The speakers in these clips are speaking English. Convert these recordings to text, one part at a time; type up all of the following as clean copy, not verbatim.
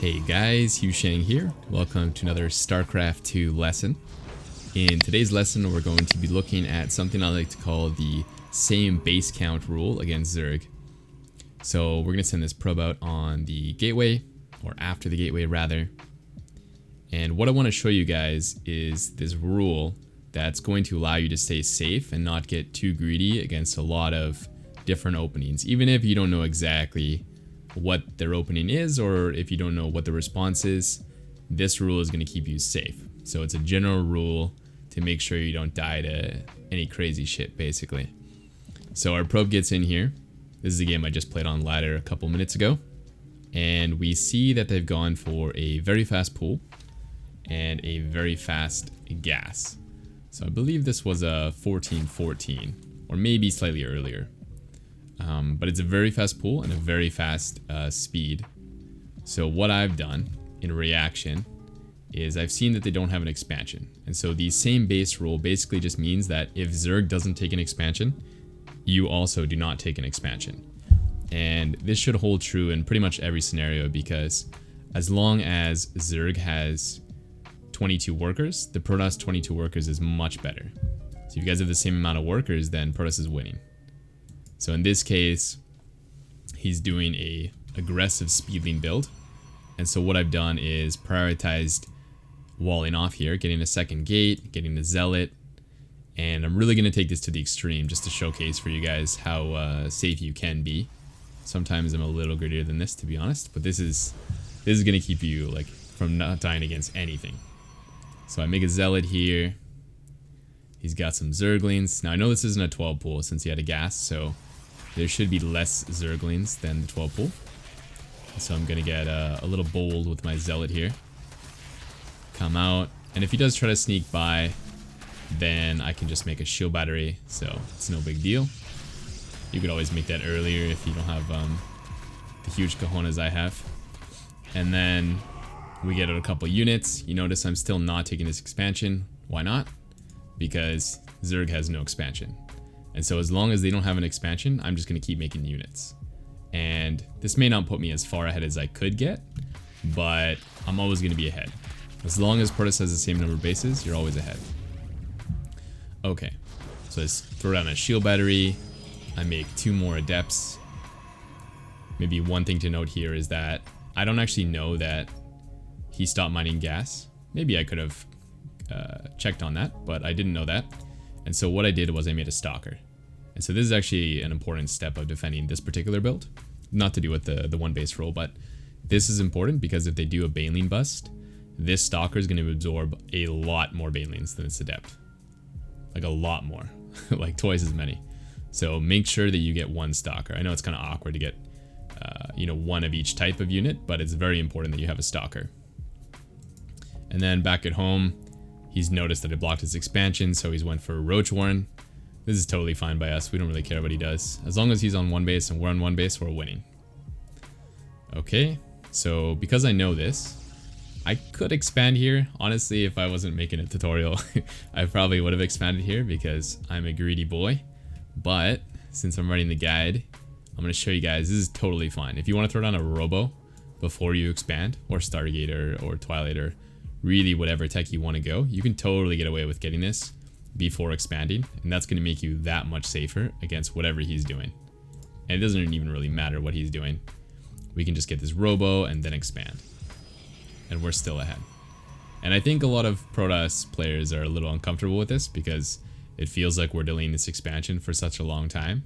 Hey guys, HuShang here. Welcome to another Starcraft 2 lesson. In today's lesson, we're going to be looking at something I like to call the same base count rule against Zerg. So we're going to send this probe out on the gateway, or after the gateway rather. And what I want to show you guys is this rule that's going to allow you to stay safe and not get too greedy against a lot of different openings, even if you don't know exactly what their opening is, or if you don't know what the response is. This rule is going to keep you safe. So it's a general rule to make sure you don't die to any crazy shit, basically. So our probe gets in here. This is a game I just played on ladder a couple minutes ago, and we see that they've gone for a very fast pool and a very fast gas. So I believe this was a 14-14, or maybe slightly earlier. But it's a very fast pool and a very fast speed. So what I've done in reaction is I've seen that they don't have an expansion. And so the same base rule basically just means that if Zerg doesn't take an expansion, you also do not take an expansion. And this should hold true in pretty much every scenario, because as long as Zerg has 22 workers, the Protoss 22 workers is much better. So if you guys have the same amount of workers, then Protoss is winning. So in this case, he's doing a aggressive speedling build. And so what I've done is prioritized walling off here, getting a second gate, getting a zealot. And I'm really going to take this to the extreme just to showcase for you guys how safe you can be. Sometimes I'm a little grittier than this, to be honest, but this is going to keep you like from not dying against anything. So I make a zealot here. He's got some Zerglings. Now I know this isn't a 12 pool since he had a gas, so there should be less Zerglings than the 12 pool. So I'm gonna get a little bold with my zealot here. Come out, and if he does try to sneak by, then I can just make a shield battery, so it's no big deal. You could always make that earlier if you don't have the huge cojones I have. And then we get out a couple units. You notice I'm still not taking this expansion. Why not? Because Zerg has no expansion. And so as long as they don't have an expansion, I'm just going to keep making units. And this may not put me as far ahead as I could get, but I'm always going to be ahead. As long as Protoss has the same number of bases, you're always ahead. Okay, so let's throw down a shield battery. I make 2 more adepts. Maybe one thing to note here is that I don't actually know that he stopped mining gas. Maybe I could have checked on that, but I didn't know that. And so what I did was I made a stalker. And so this is actually an important step of defending this particular build. Not to do with the one base role, but this is important because if they do a baneling bust, this stalker is going to absorb a lot more banelings than its adept. Like a lot more. Like twice as many. So make sure that you get one stalker. I know it's kind of awkward to get one of each type of unit, but it's very important that you have a stalker. And then back at home, he's noticed that I blocked his expansion, so he's went for Roach Warren. This is totally fine by us. We don't really care what he does. As long as he's on one base and we're on one base, we're winning. Okay, so because I know this, I could expand here. Honestly, if I wasn't making a tutorial, I probably would have expanded here because I'm a greedy boy. But since I'm writing the guide, I'm going to show you guys this is totally fine. If you want to throw down a Robo before you expand, or Stargate or Twilight, or really whatever tech you want to go, you can totally get away with getting this before expanding, and that's going to make you that much safer against whatever he's doing. And it doesn't even really matter what he's doing. We can just get this Robo and then expand, and we're still ahead. And I think a lot of Protoss players are a little uncomfortable with this because it feels like we're delaying this expansion for such a long time.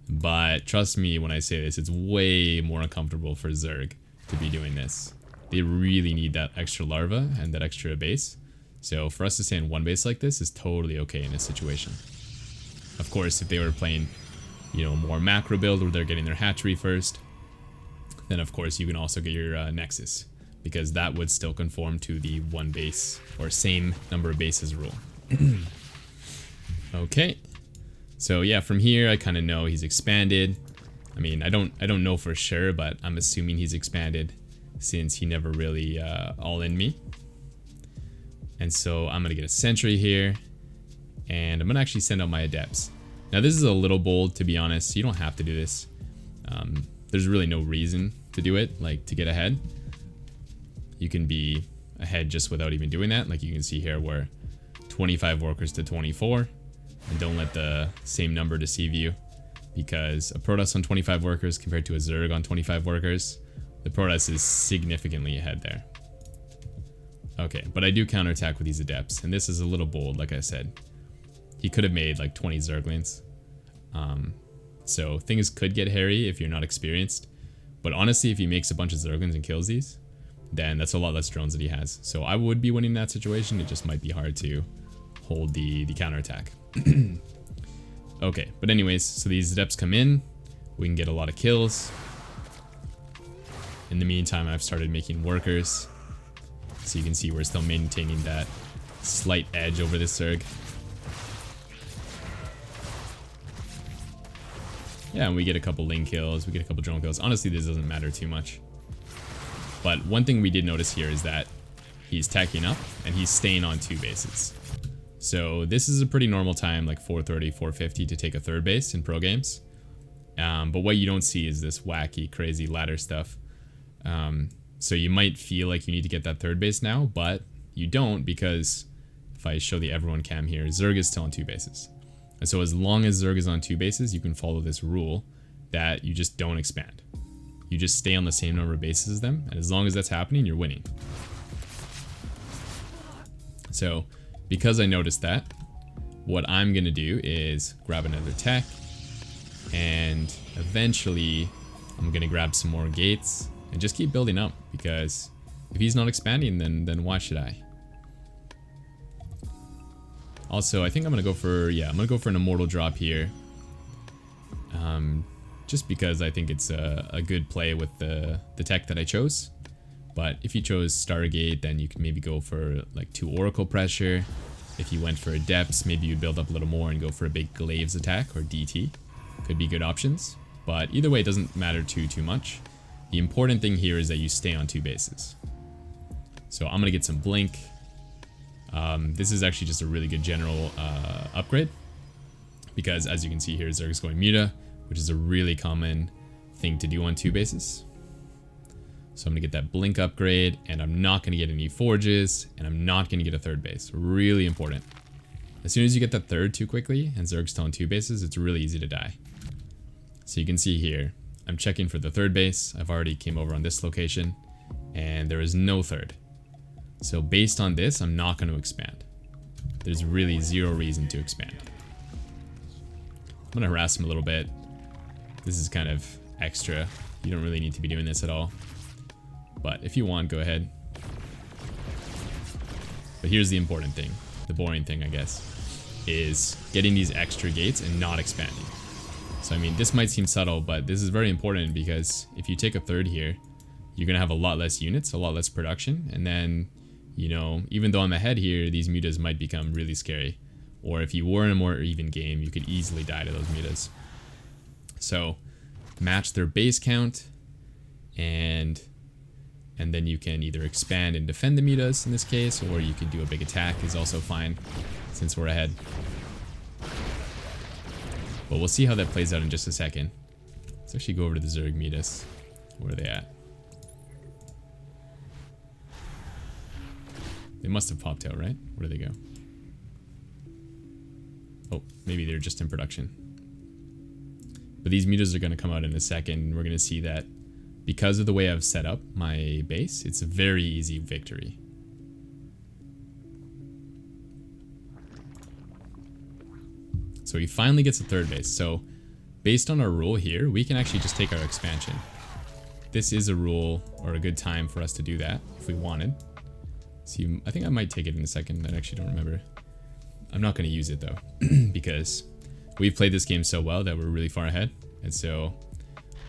But trust me when I say this, it's way more uncomfortable for Zerg to be doing this. They really need that extra larva and that extra base. So for us to stay in one base like this is totally okay in this situation. Of course, if they were playing, more macro build where they're getting their hatchery first, then of course you can also get your nexus, because that would still conform to the one base or same number of bases rule. Okay. So yeah, from here I kind of know he's expanded. I mean, I don't know for sure, but I'm assuming he's expanded, since he never really all-in me. And so I'm going to get a sentry here, and I'm going to actually send out my adepts. Now this is a little bold, to be honest. You don't have to do this. There's really no reason to do it, like to get ahead. you can be ahead just without even doing that. Like you can see here, we're 25 workers to 24, and don't let the same number deceive you, because a Protoss on 25 workers compared to a Zerg on 25 workers, the Protoss is significantly ahead there. Okay, but I do counterattack with these Adepts, and this is a little bold, like I said. He could have made like 20 Zerglings. So things could get hairy if you're not experienced. But honestly, if he makes a bunch of Zerglings and kills these, then that's a lot less drones that he has. So I would be winning that situation. It just might be hard to hold the counterattack. Okay, but anyways, so these Adepts come in. We can get a lot of kills. In the meantime, I've started making workers. So you can see we're still maintaining that slight edge over this Zerg. Yeah, and we get a couple link kills, we get a couple drone kills. Honestly, this doesn't matter too much. But one thing we did notice here is that he's tacking up and he's staying on 2 bases. So this is a pretty normal time, like 430, 450 to take a 3rd base in pro games. But what you don't see is this wacky, crazy ladder stuff. So you might feel like you need to get that 3rd base now, but you don't, because if I show the everyone cam here, Zerg is still on 2 bases. And so as long as Zerg is on 2 bases, you can follow this rule that you just don't expand. You just stay on the same number of bases as them, and as long as that's happening, you're winning. So because I noticed that, what I'm going to do is grab another tech, and eventually I'm going to grab some more gates and just keep building up, because if he's not expanding, then why should I? Also, I think I'm gonna go for an immortal drop here, just because I think it's a good play with the tech that I chose. But if you chose Stargate, then you could maybe go for like 2 Oracle pressure. If you went for Adepts, maybe you'd build up a little more and go for a big Glaives attack or DT. Could be good options, but either way, it doesn't matter too much. The important thing here is that you stay on 2 bases. So I'm gonna get some Blink. This is actually just a really good general upgrade, because as you can see here, Zerg is going Muta, which is a really common thing to do on 2 bases. So I'm gonna get that Blink upgrade, and I'm not gonna get any Forges, and I'm not gonna get a 3rd base. Really important. As soon as you get that 3rd too quickly, and Zerg's still on 2 bases, it's really easy to die. So you can see here, I'm checking for the 3rd base. I've already came over on this location, and there is no 3rd. So based on this, I'm not going to expand. There's really 0 reason to expand. I'm going to harass him a little bit. This is kind of extra. You don't really need to be doing this at all. But if you want, go ahead. But here's the important thing, the boring thing, I guess, is getting these extra gates and not expanding. So I mean, this might seem subtle, but this is very important, because if you take a 3rd here, you're going to have a lot less units, a lot less production, and then, you know, even though I'm ahead here, these mutas might become really scary. Or if you were in a more even game, you could easily die to those mutas. So match their base count, and then you can either expand and defend the mutas in this case, or you can do a big attack is also fine, since we're ahead. But we'll see how that plays out in just a second. Let's actually go over to the Zerg mutas. Where are they at? They must have popped out, right? Where did they go? Oh, maybe they're just in production. But these mutas are going to come out in a second. We're going to see that because of the way I've set up my base, it's a very easy victory. So he finally gets a 3rd base. So based on our rule here, we can actually just take our expansion. This is a rule, or a good time for us to do that if we wanted. See, I think I might take it in a second. I actually don't remember. I'm not going to use it though, because we've played this game so well that we're really far ahead. And so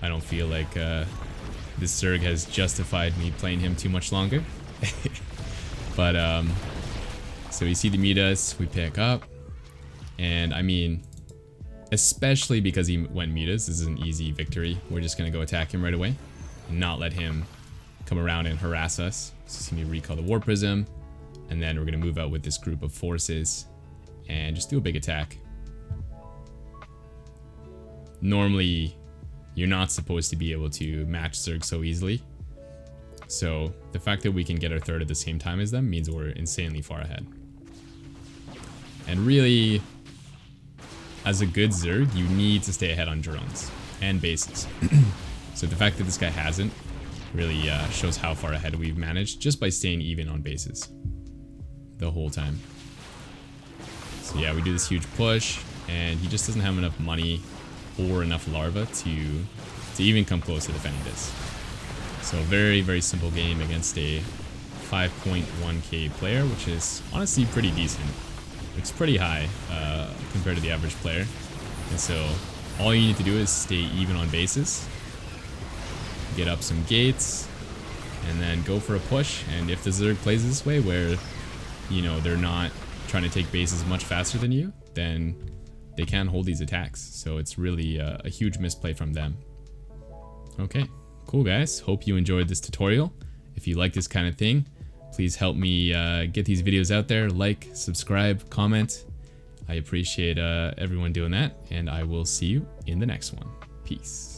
I don't feel like this Zerg has justified me playing him too much longer. But so we see the mutas, we pick up. And I mean, especially because he went mutas, this is an easy victory. We're just going to go attack him right away and not let him come around and harass us. So see me recall the War Prism, and then we're going to move out with this group of forces and just do a big attack. Normally, you're not supposed to be able to match Zerg so easily, So the fact that we can get our third at the same time as them means we're insanely far ahead. And really, as a good Zerg, you need to stay ahead on drones and bases. So the fact that this guy hasn't really shows how far ahead we've managed just by staying even on bases the whole time. So yeah, we do this huge push, and he just doesn't have enough money or enough larva to even come close to defending this. So very, very simple game against a 5.1k player, which is honestly pretty decent. It's pretty high compared to the average player. And so all you need to do is stay even on bases, get up some gates, and then go for a push. And if the Zerg plays this way, where, you know, they're not trying to take bases much faster than you, then they can't hold these attacks. So it's really a huge misplay from them. Okay, cool guys. Hope you enjoyed this tutorial. If you like this kind of thing, please help me get these videos out there. Like, subscribe, comment. I appreciate everyone doing that, and I will see you in the next one. Peace.